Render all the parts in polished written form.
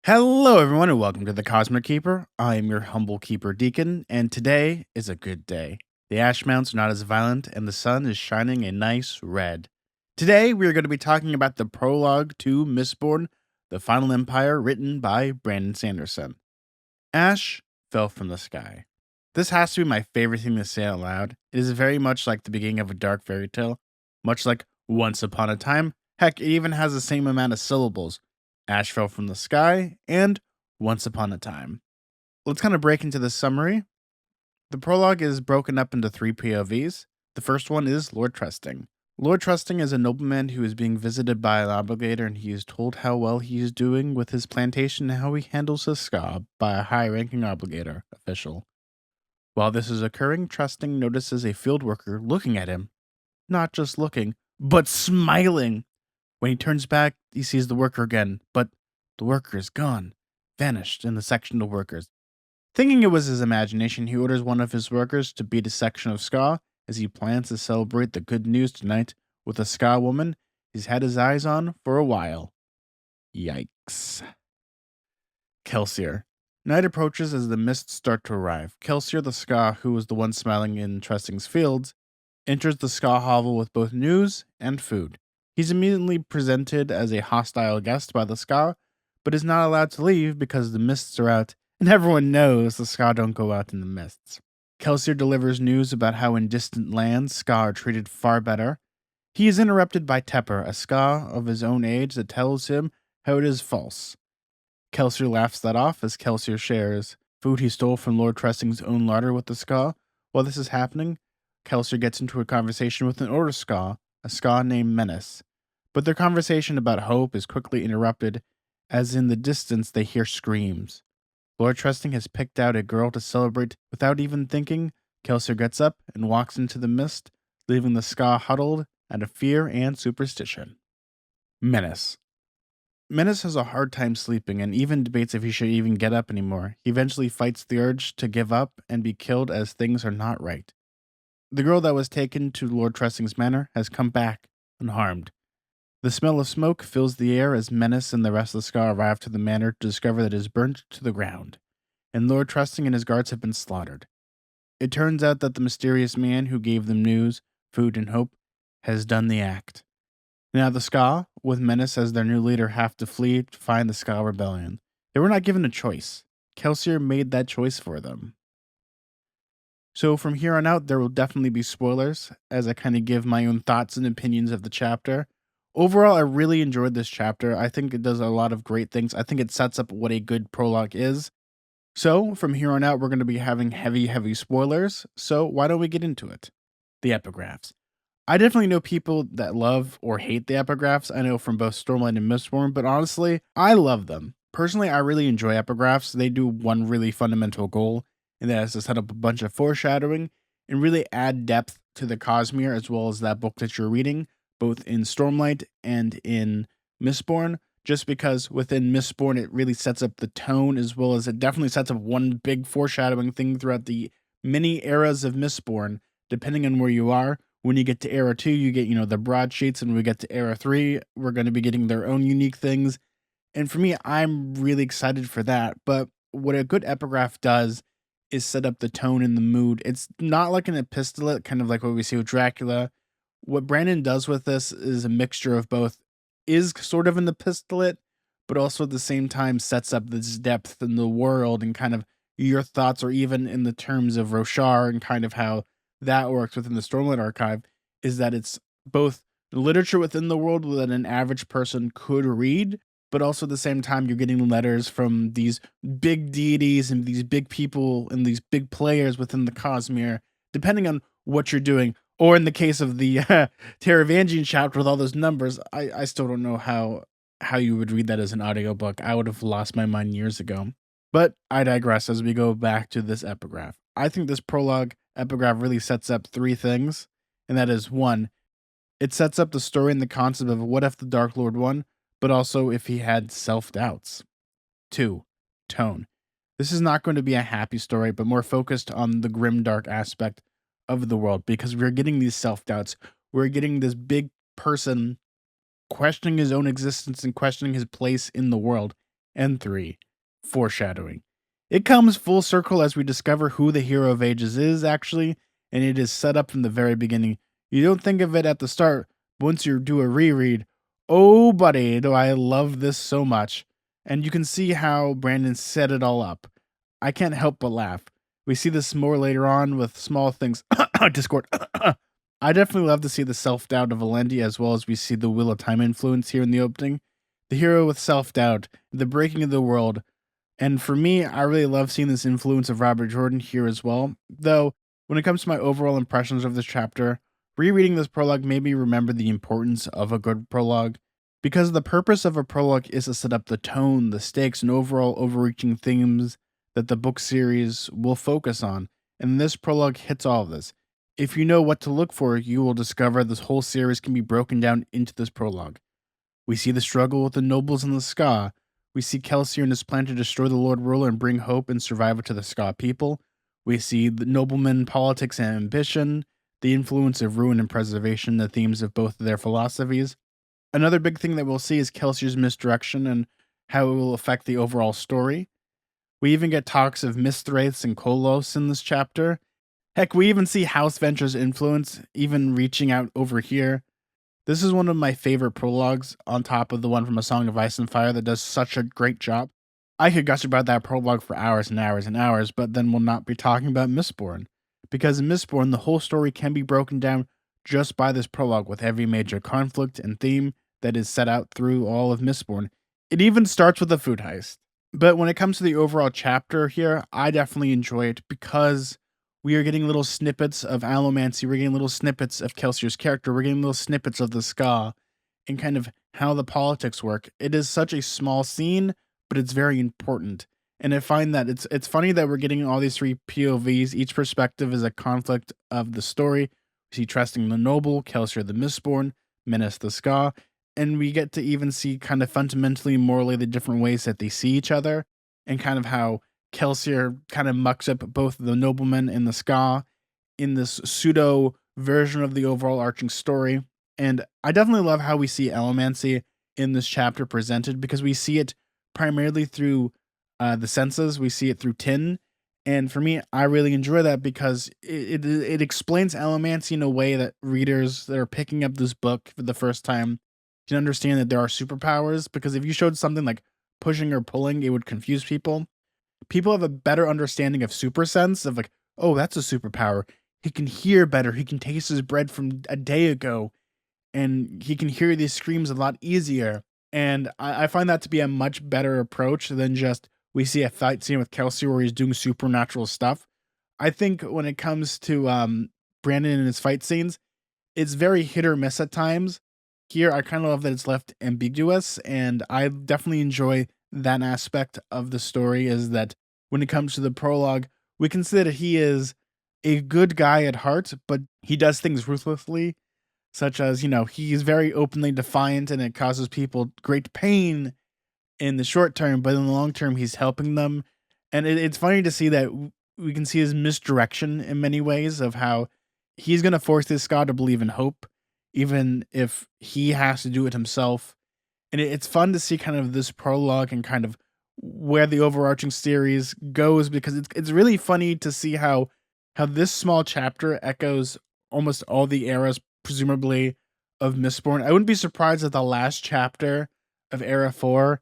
Hello, everyone, and welcome to the Cosmic Keeper. I am your humble keeper, Deacon, and today is a good day. The ash mounts are not as violent, and the sun is shining a nice red. Today, we are going to be talking about the prologue to Mistborn, The Final Empire, written by Brandon Sanderson. Ash fell from the sky. This has to be my favorite thing to say out loud. It is very much like the beginning of a dark fairy tale, much like Once Upon a Time. Heck, it even has the same amount of syllables. Ash fell from the sky and Once Upon a Time. Let's kind of break into the summary. The prologue is broken up into three POVs. The first one is Lord Trusting. Lord Trusting is a nobleman who is being visited by an obligator, and he is told how well he is doing with his plantation and how he handles his ska by a high-ranking obligator official. While this is occurring, Trusting notices a field worker looking at him. Not just looking, but smiling. When he turns back, he sees the worker again, but the worker is gone, vanished in the section of workers. Thinking it was his imagination, he orders one of his workers to beat a section of ska as he plans to celebrate the good news tonight with a ska woman he's had his eyes on for a while. Yikes. Kelsier. Night approaches as the mists start to arrive. Kelsier the ska, who was the one smiling in Trusting's fields, enters the ska hovel with both news and food. He's immediately presented as a hostile guest by the ska, but is not allowed to leave because the mists are out, and everyone knows the ska don't go out in the mists. Kelsier delivers news about how in distant lands ska are treated far better. He is interrupted by Tepper, a ska of his own age that tells him how it is false. Kelsier laughs that off as Kelsier shares food he stole from Lord Trusting's own larder with the ska. While this is happening, Kelsier gets into a conversation with an older ska, a ska named Menace. But their conversation about hope is quickly interrupted, as in the distance they hear screams. Lord Trusting has picked out a girl to celebrate without even thinking. Kelsier gets up and walks into the mist, leaving the ska huddled out of fear and superstition. Menace. Menace has a hard time sleeping and even debates if he should even get up anymore. He eventually fights the urge to give up and be killed as things are not right. The girl that was taken to Lord Trusting's manor has come back, unharmed. The smell of smoke fills the air as Menace and the rest of the ska arrive to the manor to discover that it is burnt to the ground, and Lord Trusting and his guards have been slaughtered. It turns out that the mysterious man who gave them news, food, and hope has done the act. Now the ska, with Menace as their new leader, have to flee to find the ska rebellion. They were not given a choice. Kelsier made that choice for them. So from here on out, there will definitely be spoilers as I kind of give my own thoughts and opinions of the chapter. Overall, I really enjoyed this chapter. I think it does a lot of great things. I think it sets up what a good prologue is. So from here on out, we're going to be having heavy spoilers. So why don't we get into it? The epigraphs. I definitely know people that love or hate the epigraphs. I know from both Stormlight and Mistborn, but honestly, I love them. Personally, I really enjoy epigraphs. They do one really fundamental goal, and that is to set up a bunch of foreshadowing and really add depth to the Cosmere as well as that book that you're reading, both in Stormlight and in Mistborn, just because within Mistborn it really sets up the tone as well as it definitely sets up one big foreshadowing thing throughout the many eras of Mistborn, depending on where you are. When you get to Era 2, you get, the broadsheets, and when we get to Era 3, we're going to be getting their own unique things. And for me, I'm really excited for that. But what a good epigraph does is set up the tone and the mood. It's not like an epistolate, kind of like what we see with Dracula. What Brandon does with this is a mixture of both, is sort of an epistolate, but also at the same time sets up this depth in the world and kind of your thoughts, or even in the terms of Roshar and kind of how that works within the Stormlight Archive, is that it's both literature within the world that an average person could read, but also at the same time you're getting letters from these big deities and these big people and these big players within the Cosmere, depending on what you're doing. Or in the case of the Taravangian chapter with all those numbers, I still don't know how you would read that as an audiobook. I would have lost my mind years ago. But I digress as we go back to this epigraph. I think this prologue epigraph really sets up three things, and that is, one, it sets up the story and the concept of what if the Dark Lord won, but also if he had self-doubts. 2, tone. This is not going to be a happy story, but more focused on the grim dark aspect of the world, because we're getting these self-doubts. We're getting this big person questioning his own existence and questioning his place in the world. And 3. Foreshadowing. It comes full circle as we discover who the hero of ages is, actually, and it is set up from the very beginning. You don't think of it at the start, but once you do a reread, oh buddy, do I love this so much. And you can see how Brandon set it all up. I can't help but laugh. We see this more later on with small things. Discord. I definitely love to see the self-doubt of Alendi, as well as we see the Wheel of Time influence here in the opening. The hero with self-doubt, the breaking of the world. And for me, I really love seeing this influence of Robert Jordan here as well. Though, when it comes to my overall impressions of this chapter, rereading this prologue made me remember the importance of a good prologue. Because the purpose of a prologue is to set up the tone, the stakes, and overall overreaching themes that the book series will focus on. And this prologue hits all of this. If you know what to look for, you will discover this whole series can be broken down into this prologue. We see the struggle with the nobles and the Ska. We see Kelsier and his plan to destroy the Lord Ruler and bring hope and survival to the Ska people. We see the nobleman, politics, and ambition, the influence of ruin and preservation, the themes of both of their philosophies. Another big thing that we'll see is Kelsier's misdirection and how it will affect the overall story. We even get talks of Mistwraiths and Kolos in this chapter. Heck, we even see House Venture's influence even reaching out over here. This is one of my favorite prologues, on top of the one from A Song of Ice and Fire that does such a great job. I could gush about that prologue for hours and hours and hours, but then we'll not be talking about Mistborn. Because in Mistborn, the whole story can be broken down just by this prologue, with every major conflict and theme that is set out through all of Mistborn. It even starts with a food heist. But when it comes to the overall chapter here, I definitely enjoy it because we are getting little snippets of allomancy, we're getting little snippets of Kelsier's character, we're getting little snippets of the Ska, and kind of how the politics work. It is such a small scene, but it's very important. And I find that it's funny that we're getting all these 3 POVs. Each perspective is a conflict of the story. We see Trusting the Noble, Kelsier the Mistborn, Menace the Ska, and we get to even see kind of fundamentally, morally, the different ways that they see each other, and kind of how Kelsier kind of mucks up both the nobleman and the Ska in this pseudo version of the overall arching story. And I definitely love how we see allomancy in this chapter presented, because we see it primarily through the senses. We see it through Tin. And for me, I really enjoy that because it explains allomancy in a way that readers that are picking up this book for the first time can understand that there are superpowers. Because if you showed something like pushing or pulling, it would confuse people. People have a better understanding of super sense, of like, oh, that's a superpower. He can hear better. He can taste his bread from a day ago, and he can hear these screams a lot easier. And I find that to be a much better approach than just we see a fight scene with Kelsier where he's doing supernatural stuff. I think when it comes to Brandon and his fight scenes, it's very hit or miss at times. Here, I kind of love that it's left ambiguous, and I definitely enjoy that aspect of the story, is that when it comes to the prologue, we can see that he is a good guy at heart, but he does things ruthlessly, such as, he's very openly defiant and it causes people great pain in the short term, but in the long term, he's helping them. And it's funny to see that we can see his misdirection in many ways, of how he's going to force this Ska to believe in hope, even if he has to do it himself. And it's fun to see kind of this prologue and kind of where the overarching series goes, because it's really funny to see how this small chapter echoes almost all the eras, presumably, of Mistborn. I wouldn't be surprised if the last chapter of Era 4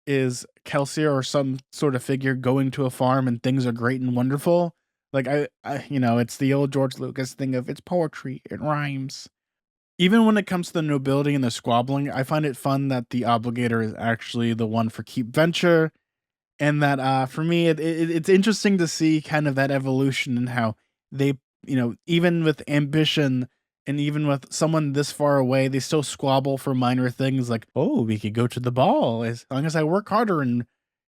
is Kelsier or some sort of figure going to a farm and things are great and wonderful. Like, I it's the old George Lucas thing of it's poetry, it rhymes. Even when it comes to the nobility and the squabbling, I find it fun that the obligator is actually the one for Keep Venture, and that for me, it's interesting to see kind of that evolution and how they, even with ambition and even with someone this far away, they still squabble for minor things like, oh, we could go to the ball as long as I work harder and,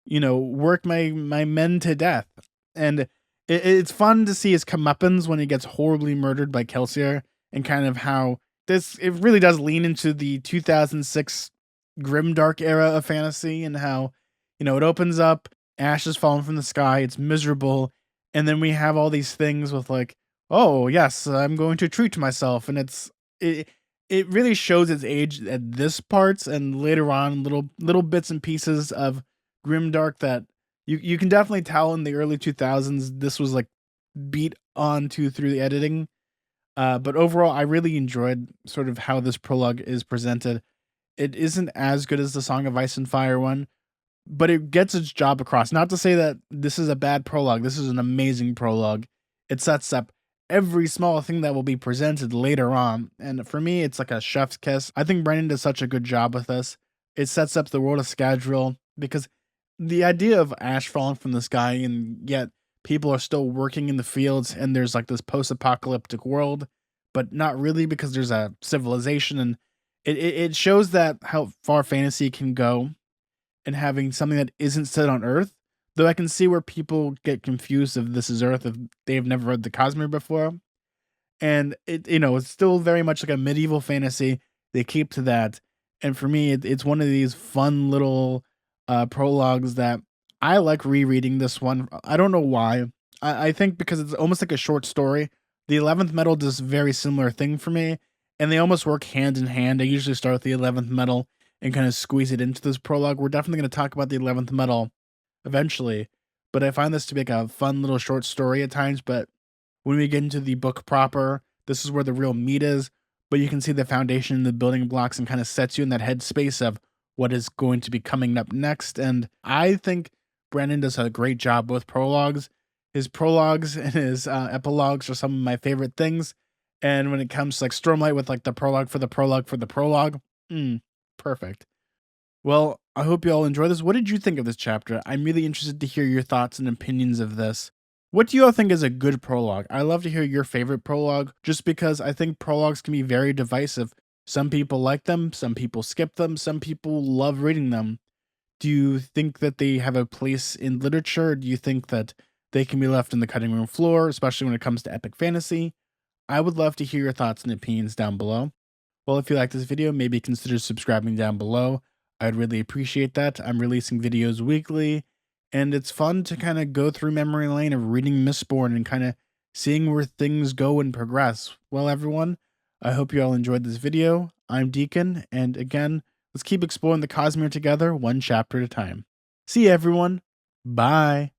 work my men to death. And it's fun to see his comeuppance when he gets horribly murdered by Kelsier, and kind of how it really does lean into the 2006 grimdark era of fantasy, and how, it opens up, ashes falling from the sky, it's miserable, and then we have all these things with like, oh yes, I'm going to treat myself, and it really shows its age at this parts, and later on little bits and pieces of grimdark that you can definitely tell in the early 2000s this was like beat onto through the editing. But overall, I really enjoyed sort of how this prologue is presented. It isn't as good as the Song of Ice and Fire one, but it gets its job across. Not to say that this is a bad prologue. This is an amazing prologue. It sets up every small thing that will be presented later on. And for me, it's like a chef's kiss. I think Brennan does such a good job with this. It sets up the world of Scadrial because the idea of ash falling from the sky and yet people are still working in the fields and there's like this post-apocalyptic world, but not really because there's a civilization, and it shows that how far fantasy can go and having something that isn't set on Earth. Though I can see where people get confused if this is Earth if they've never read the Cosmere before. And it's still very much like a medieval fantasy. They keep to that. And for me, it's one of these fun little prologues that I like rereading this one. I don't know why. I think because it's almost like a short story. The 11th Metal does a very similar thing for me, and they almost work hand in hand. I usually start with the 11th Metal and kind of squeeze it into this prologue. We're definitely going to talk about the 11th Metal eventually, but I find this to be like a fun little short story at times. But when we get into the book proper, this is where the real meat is. But you can see the foundation, the building blocks, and kind of sets you in that headspace of what is going to be coming up next. And I think Brandon does a great job with prologues. His prologues and his epilogues are some of my favorite things. And when it comes to like Stormlight with like the prologue for the prologue for the prologue, perfect. Well, I hope you all enjoy this. What did you think of this chapter? I'm really interested to hear your thoughts and opinions of this. What do you all think is a good prologue? I love to hear your favorite prologue just because I think prologues can be very divisive. Some people like them, some people skip them, some people love reading them. Do you think that they have a place in literature? Do you think that they can be left in the cutting room floor, especially when it comes to epic fantasy? I would love to hear your thoughts and opinions down below. Well, if you like this video, maybe consider subscribing down below. I'd really appreciate that. I'm releasing videos weekly, and it's fun to kind of go through memory lane of reading Mistborn and kind of seeing where things go and progress. Well, everyone, I hope you all enjoyed this video. I'm Deacon, and again, let's keep exploring the Cosmere together, one chapter at a time. See you, everyone. Bye.